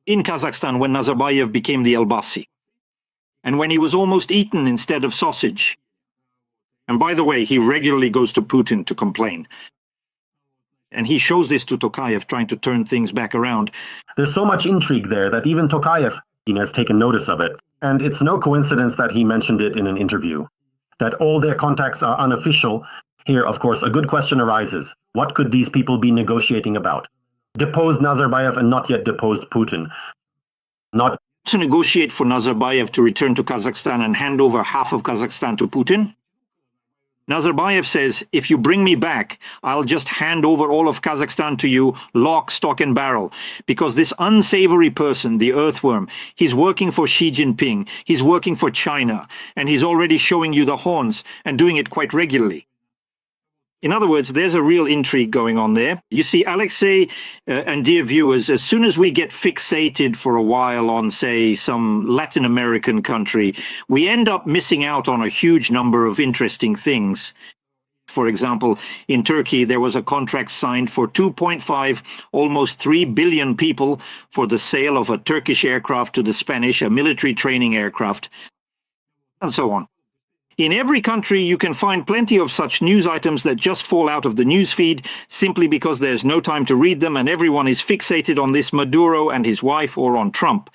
in Kazakhstan when Nazarbayev became the Elbasi, and when he was almost eaten instead of sausage. And by the way, he regularly goes to Putin to complain. And he shows this to Tokayev, trying to turn things back around. There's so much intrigue there that even Tokayev has taken notice of it. And it's no coincidence that he mentioned it in an interview. That all their contacts are unofficial. Here, of course, a good question arises. What could these people be negotiating about? Depose Nazarbayev and not yet depose Putin. Not to negotiate for Nazarbayev to return to Kazakhstan and hand over half of Kazakhstan to Putin. Nazarbayev says, if you bring me back, I'll just hand over all of Kazakhstan to you, lock, stock and barrel. Because this unsavory person, the earthworm, he's working for Xi Jinping, he's working for China, and he's already showing you the horns and doing it quite regularly. In other words, there's a real intrigue going on there. You see, Alexei and dear viewers, as soon as we get fixated for a while on, say, some Latin American country, we end up missing out on a huge number of interesting things. For example, in Turkey, there was a contract signed for 2.5, almost 3 billion people for the sale of a Turkish aircraft to the Spanish, a military training aircraft, and so on. In every country, you can find plenty of such news items that just fall out of the news feed simply because there's no time to read them and everyone is fixated on this Maduro and his wife or on Trump.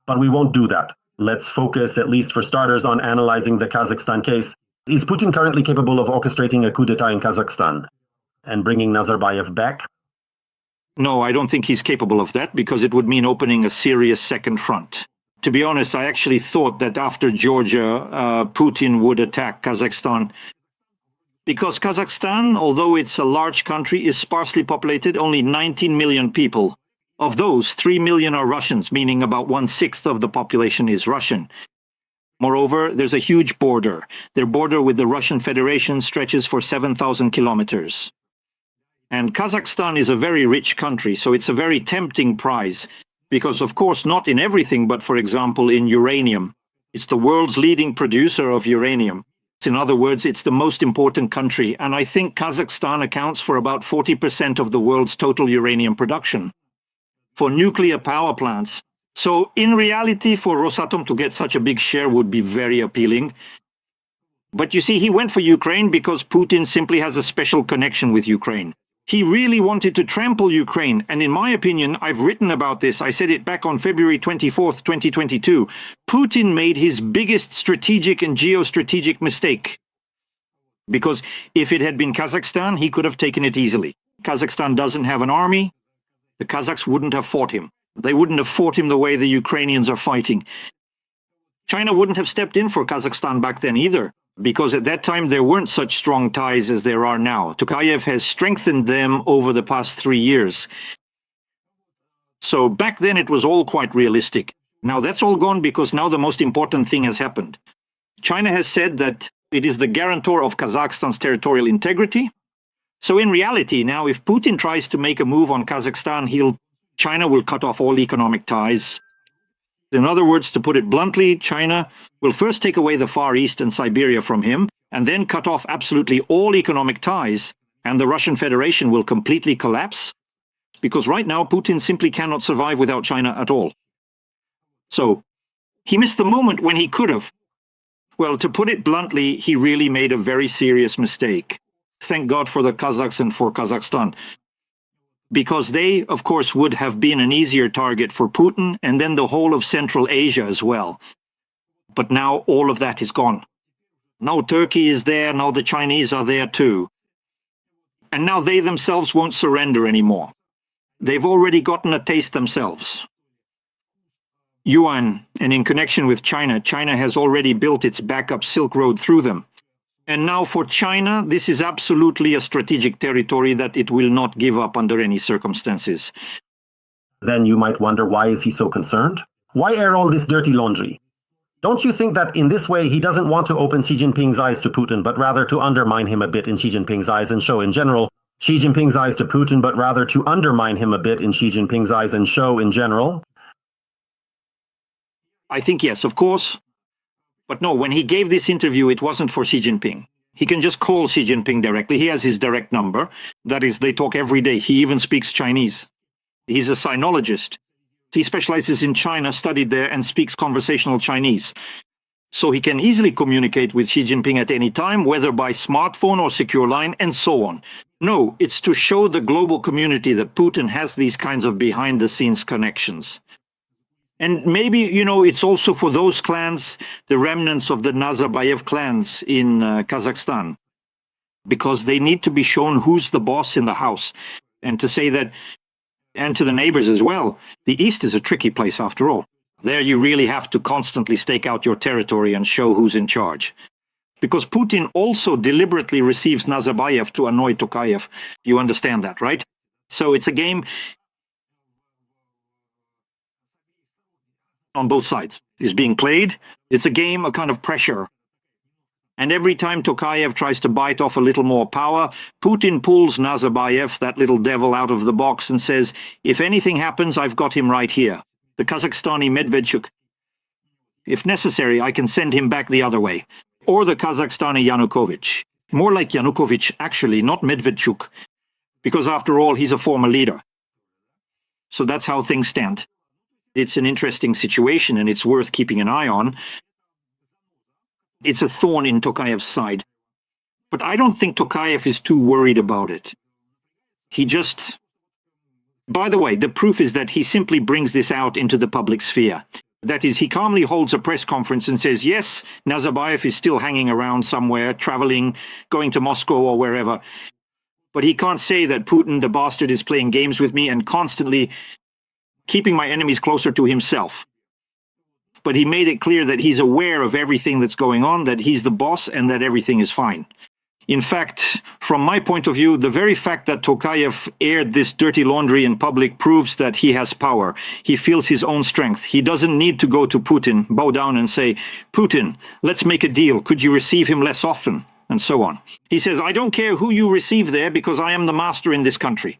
But we won't do that. Let's focus, at least for starters, on analyzing the Kazakhstan case. Is Putin currently capable of orchestrating a coup d'etat in Kazakhstan and bringing Nazarbayev back? No, I don't think he's capable of that because it would mean opening a serious second front. To be honest, I actually thought that after Georgia, Putin would attack Kazakhstan. Because Kazakhstan, although it's a large country, is sparsely populated, only 19 million people. Of those, 3 million are Russians, meaning about 1/6 of the population is Russian. Moreover, there's a huge border. Their border with the Russian Federation stretches for 7,000 kilometers. And Kazakhstan is a very rich country, so it's a very tempting prize. Because, of course, not in everything, but, for example, in uranium. It's the world's leading producer of uranium. In other words, it's the most important country, and I think Kazakhstan accounts for about 40% of the world's total uranium production. For nuclear power plants. So, in reality, for Rosatom to get such a big share would be very appealing. But you see, he went for Ukraine because Putin simply has a special connection with Ukraine. He really wanted to trample Ukraine, and in my opinion, I've written about this, I said it back on February 24th, 2022, Putin made his biggest strategic and geostrategic mistake. Because if it had been Kazakhstan, he could have taken it easily. Kazakhstan doesn't have an army. The Kazakhs wouldn't have fought him. They wouldn't have fought him the way the Ukrainians are fighting. China wouldn't have stepped in for Kazakhstan back then either. Because at that time there weren't such strong ties as there are now. Tokayev has strengthened them over the past 3 years. So back then it was all quite realistic. Now that's all gone because now the most important thing has happened. China has said that it is the guarantor of Kazakhstan's territorial integrity. So in reality now, if Putin tries to make a move on Kazakhstan, China will cut off all economic ties. In other words, to put it bluntly, China will first take away the Far East and Siberia from him, and then cut off absolutely all economic ties, and the Russian Federation will completely collapse. Because right now, Putin simply cannot survive without China at all. So, he missed the moment when he could have. Well, to put it bluntly, he really made a very serious mistake. Thank God for the Kazakhs and for Kazakhstan. Because they, of course, would have been an easier target for Putin, and then the whole of Central Asia as well. But now all of that is gone. Now Turkey is there, now the Chinese are there too. And now they themselves won't surrender anymore. They've already gotten a taste themselves. Yuan, and in connection with China, China has already built its backup Silk Road through them. And now for China, this is absolutely a strategic territory that it will not give up under any circumstances. Then you might wonder, why is he so concerned? Why air all this dirty laundry? Don't you think that in this way he doesn't want to open Xi Jinping's eyes to Putin, but rather to undermine him a bit in Xi Jinping's eyes and show in general Xi Jinping's eyes to Putin, but rather to undermine him a bit in Xi Jinping's eyes and show in general? I think yes, of course. But no, when he gave this interview, it wasn't for Xi Jinping. He can just call Xi Jinping directly. He has his direct number. That is, they talk every day. He even speaks Chinese. He's a sinologist. He specializes in China, studied there, and speaks conversational Chinese. So he can easily communicate with Xi Jinping at any time, whether by smartphone or secure line, and so on. No, it's to show the global community that Putin has these kinds of behind-the-scenes connections. And maybe, it's also for those clans, the remnants of the Nazarbayev clans in Kazakhstan, because they need to be shown who's the boss in the house. And to say that, and to the neighbors as well, the East is a tricky place after all. There you really have to constantly stake out your territory and show who's in charge. Because Putin also deliberately receives Nazarbayev to annoy Tokayev. You understand that, right? So it's a game on both sides is being played. It's a game, a kind of pressure. And every time Tokayev tries to bite off a little more power, Putin pulls Nazarbayev, that little devil, out of the box and says, if anything happens, I've got him right here. The Kazakhstani Medvedchuk. If necessary, I can send him back the other way. Or the Kazakhstani Yanukovych. More like Yanukovych, actually, not Medvedchuk. Because after all, he's a former leader. So that's how things stand. It's an interesting situation, and it's worth keeping an eye on. It's a thorn in Tokayev's side. But I don't think Tokayev is too worried about it. He just... By the way, the proof is that he simply brings this out into the public sphere. That is, he calmly holds a press conference and says, yes, Nazarbayev is still hanging around somewhere, traveling, going to Moscow or wherever. But he can't say that Putin, the bastard, is playing games with me and constantly keeping my enemies closer to himself. But he made it clear that he's aware of everything that's going on, that he's the boss, and that everything is fine. In fact, from my point of view, the very fact that Tokayev aired this dirty laundry in public proves that he has power. He feels his own strength. He doesn't need to go to Putin, bow down and say, Putin, let's make a deal. Could you receive him less often? And so on. He says, I don't care who you receive there because I am the master in this country.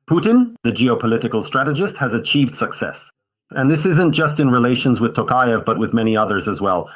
Putin, the geopolitical strategist, has achieved success. And this isn't just in relations with Tokayev, but with many others as well.